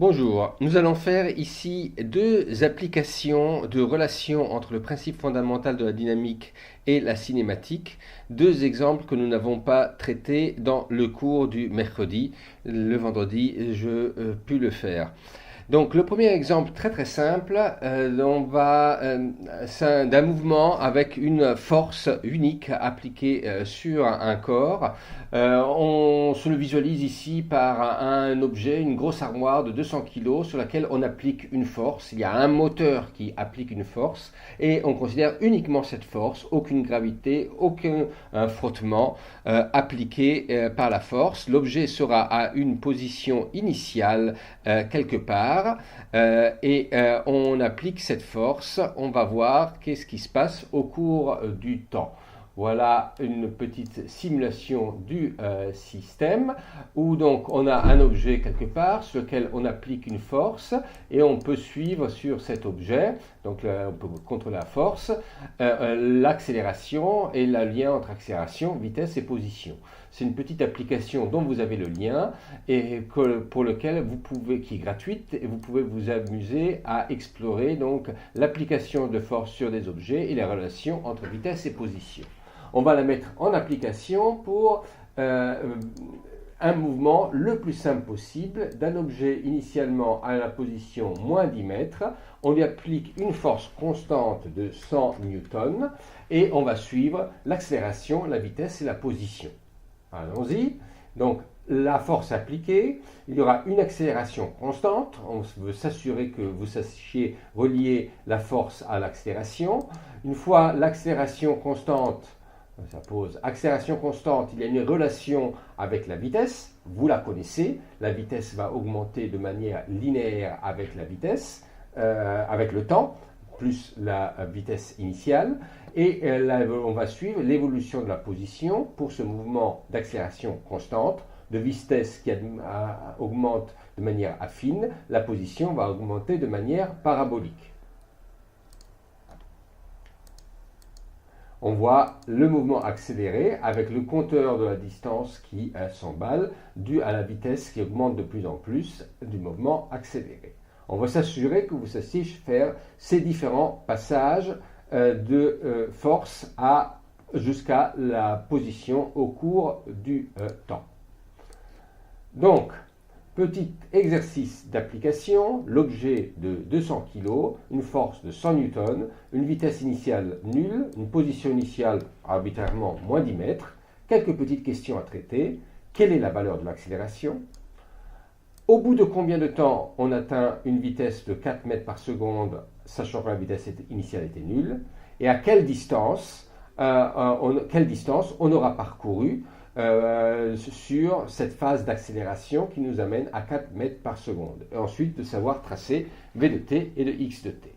Bonjour, nous allons faire ici deux applications de relations entre le principe fondamental de la dynamique et la cinématique, deux exemples que nous n'avons pas traités dans le cours du mercredi. Le vendredi, je pus le faire. Donc le premier exemple très simple, c'est d'un mouvement avec une force unique appliquée sur un corps. On se le visualise ici par un objet, une grosse armoire de 200 kg sur laquelle on applique une force. Il y a un moteur qui applique une force et on considère uniquement cette force, aucune gravité, aucun frottement appliqué par la force. L'objet sera à une position initiale quelque part on applique cette force. On va voir qu'est-ce qui se passe au cours du temps. Voilà une petite simulation du système où donc on a un objet quelque part sur lequel on applique une force et on peut suivre sur cet objet, donc on peut contrôler la force, l'accélération et le lien entre accélération, vitesse et position. C'est une petite application dont vous avez le lien et pour lequel qui est gratuite et vous pouvez vous amuser à explorer donc l'application de force sur des objets et les relations entre vitesse et position. On va la mettre en application pour un mouvement le plus simple possible d'un objet initialement à la position moins 10 mètres. On lui applique une force constante de 100 newtons et on va suivre l'accélération, la vitesse et la position. Allons-y. Donc, la force appliquée, il y aura une accélération constante. On veut s'assurer que vous sachiez relier la force à l'accélération. Une fois l'accélération constante, ça pose accélération constante, il y a une relation avec la vitesse. Vous la connaissez. La vitesse va augmenter de manière linéaire avec la vitesse, avec le temps, plus la vitesse initiale. Et là, on va suivre l'évolution de la position pour ce mouvement d'accélération constante, de vitesse qui augmente de manière affine. La position va augmenter de manière parabolique. On voit le mouvement accéléré avec le compteur de la distance qui s'emballe dû à la vitesse qui augmente de plus en plus du mouvement accéléré. On va s'assurer que vous sachiez faire ces différents passages de force jusqu'à la position au cours du temps. Donc, petit exercice d'application, l'objet de 200 kg, une force de 100 newtons, une vitesse initiale nulle, une position initiale arbitrairement moins 10 mètres, quelques petites questions à traiter. Quelle est la valeur de l'accélération ? Au bout de combien de temps on atteint une vitesse de 4 mètres par seconde, sachant que la vitesse initiale était nulle, et à quelle distance on aura parcouru sur cette phase d'accélération qui nous amène à 4 mètres par seconde. Et ensuite de savoir tracer v de t et de x de t.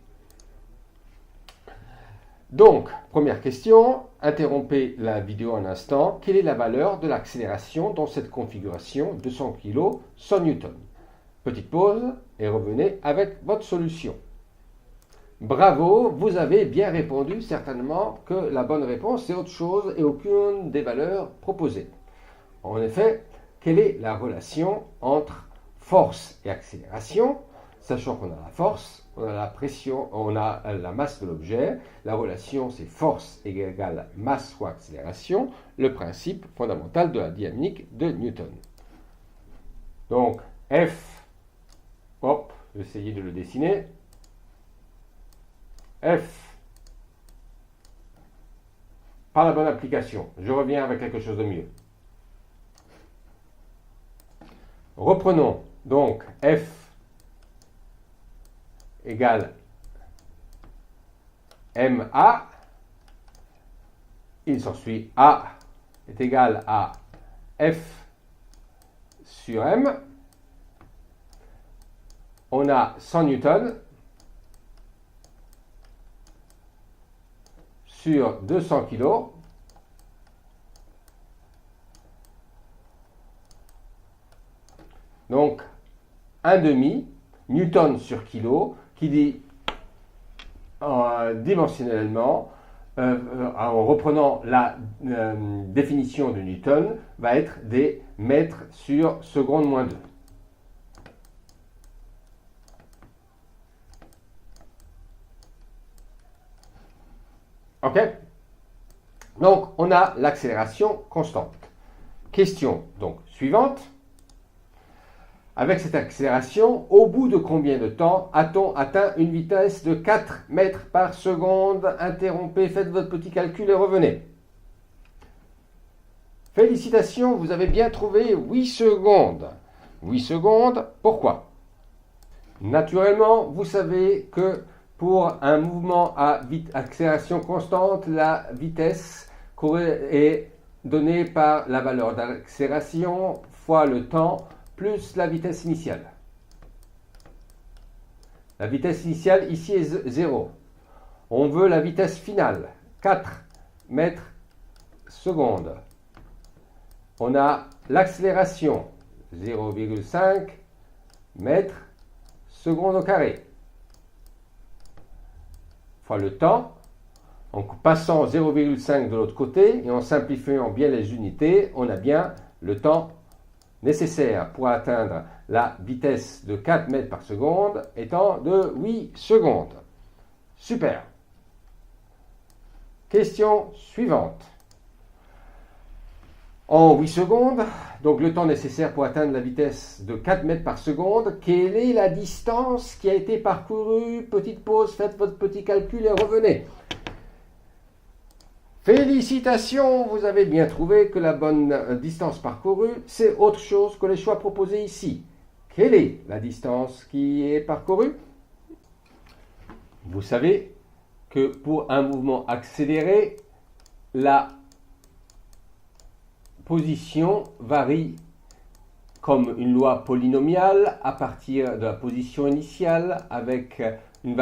Donc, première question, interrompez la vidéo un instant. Quelle est la valeur de l'accélération dans cette configuration 200 kg, 100 newtons? Petite pause et revenez avec votre solution. Bravo, vous avez bien répondu, certainement que la bonne réponse c'est autre chose et aucune des valeurs proposées. En effet, quelle est la relation entre force et accélération? Sachant qu'on a la force, on a la pression, on a la masse de l'objet. La relation, c'est force égale masse fois accélération, le principe fondamental de la dynamique de Newton. Donc, F, hop, je vais essayer de le dessiner. F, pas la bonne application. Je reviens avec quelque chose de mieux. Reprenons. Donc, F égale MA. Il s'ensuit A est égal à F sur M. On a 100 newtons sur 200 kg. Donc, 1,5 newton sur kilo, qui dit dimensionnellement, en reprenant la définition de Newton, va être des mètres sur seconde moins 2. OK? Donc, on a l'accélération constante. Question donc suivante. Avec cette accélération, au bout de combien de temps a-t-on atteint une vitesse de 4 mètres par seconde? Interrompez, faites votre petit calcul et revenez. Félicitations, vous avez bien trouvé 8 secondes. 8 secondes, pourquoi? Naturellement, vous savez que pour un mouvement à accélération constante, la vitesse est donnée par la valeur d'accélération fois le temps plus la vitesse initiale. La vitesse initiale ici est 0. On veut la vitesse finale, 4 mètres secondes. On a l'accélération, 0,5 mètres secondes au carré, fois le temps, en passant 0,5 de l'autre côté et en simplifiant bien les unités, on a bien le temps nécessaire pour atteindre la vitesse de 4 mètres par seconde étant de 8 secondes. Super. Question suivante. En 8 secondes, donc le temps nécessaire pour atteindre la vitesse de 4 mètres par seconde, quelle est la distance qui a été parcourue? Petite pause, faites votre petit calcul et revenez. Félicitations, vous avez bien trouvé que la bonne distance parcourue, c'est autre chose que les choix proposés ici. Quelle est la distance qui est parcourue? Vous savez que pour un mouvement accéléré, la position varie comme une loi polynomiale à partir de la position initiale avec une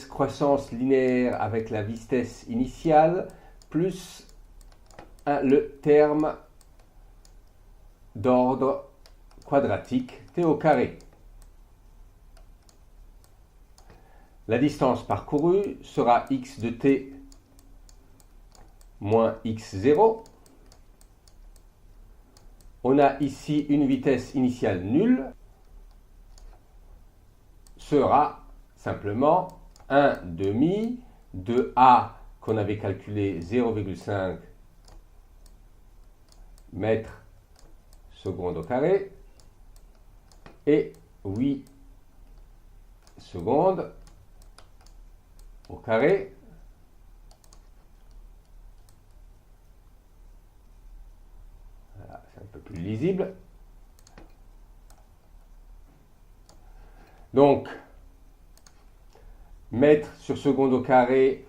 croissance linéaire avec la vitesse initiale plus le terme d'ordre quadratique t au carré. La distance parcourue sera x de t moins x0. On a ici une vitesse initiale nulle, sera simplement 1 demi de a qu'on avait calculé 0,5 mètres secondes au carré et 8 secondes au carré un peu plus lisible. Donc, mètres sur seconde au carré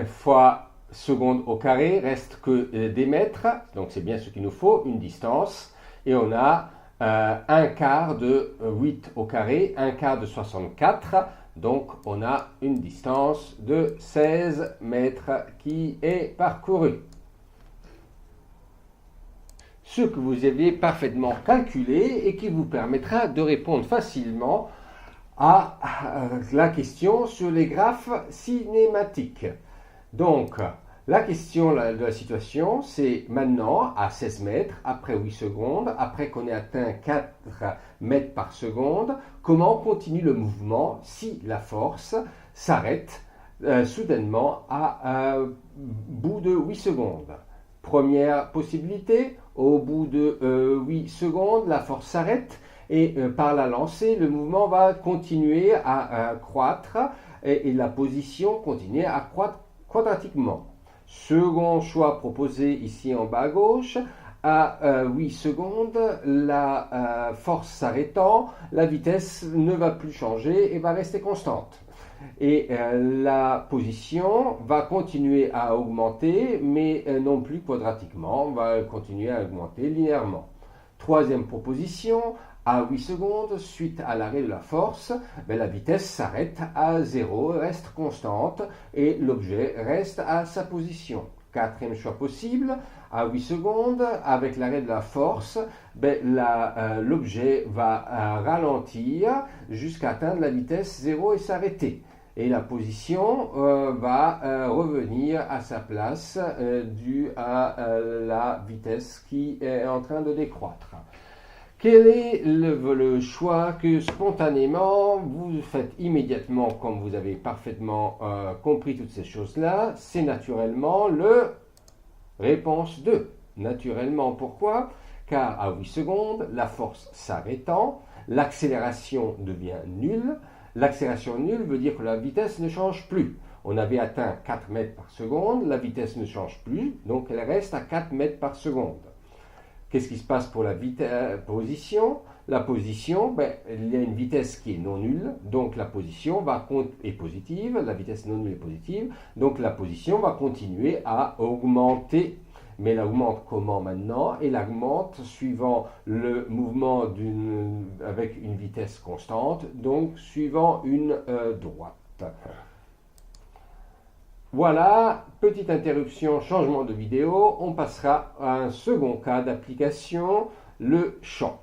fois seconde au carré reste que des mètres. Donc, c'est bien ce qu'il nous faut, une distance. Et on a un quart de 8 au carré, un quart de 64. Donc, on a une distance de 16 mètres qui est parcourue. Ce que vous aviez parfaitement calculé et qui vous permettra de répondre facilement à la question sur les graphes cinématiques. Donc, la question de la situation, c'est maintenant, à 16 mètres, après 8 secondes, après qu'on ait atteint 4 mètres par seconde, comment continue le mouvement si la force s'arrête soudainement à bout de 8 secondes. Première possibilité, au bout de 8 secondes, la force s'arrête et par la lancée, le mouvement va continuer à croître et la position continuer à croître quadratiquement. Second choix proposé ici en bas à gauche, à 8 secondes, la force s'arrêtant, la vitesse ne va plus changer et va rester constante. Et la position va continuer à augmenter, mais non plus quadratiquement, va continuer à augmenter linéairement. Troisième proposition, à 8 secondes, suite à l'arrêt de la force, la vitesse s'arrête à 0, reste constante et l'objet reste à sa position. Quatrième choix possible, à 8 secondes, avec l'arrêt de la force, l'objet va ralentir jusqu'à atteindre la vitesse 0 et s'arrêter. Et la position va revenir à sa place due à la vitesse qui est en train de décroître. Quel est le choix que spontanément vous faites immédiatement quand vous avez parfaitement compris toutes ces choses-là? C'est naturellement le réponse 2. Naturellement, pourquoi? Car à 8 secondes, la force s'arrêtant, l'accélération devient nulle. L'accélération nulle veut dire que la vitesse ne change plus. On avait atteint 4 mètres par seconde, la vitesse ne change plus, donc elle reste à 4 mètres par seconde. Qu'est-ce qui se passe pour la position? La position, il y a une vitesse qui est non nulle, donc la position est positive, la vitesse non nulle est positive, donc la position va continuer à augmenter. Mais elle augmente comment maintenant? Elle augmente suivant le mouvement avec une vitesse constante, donc suivant une droite. Voilà, petite interruption, changement de vidéo. On passera à un second cas d'application, le choc.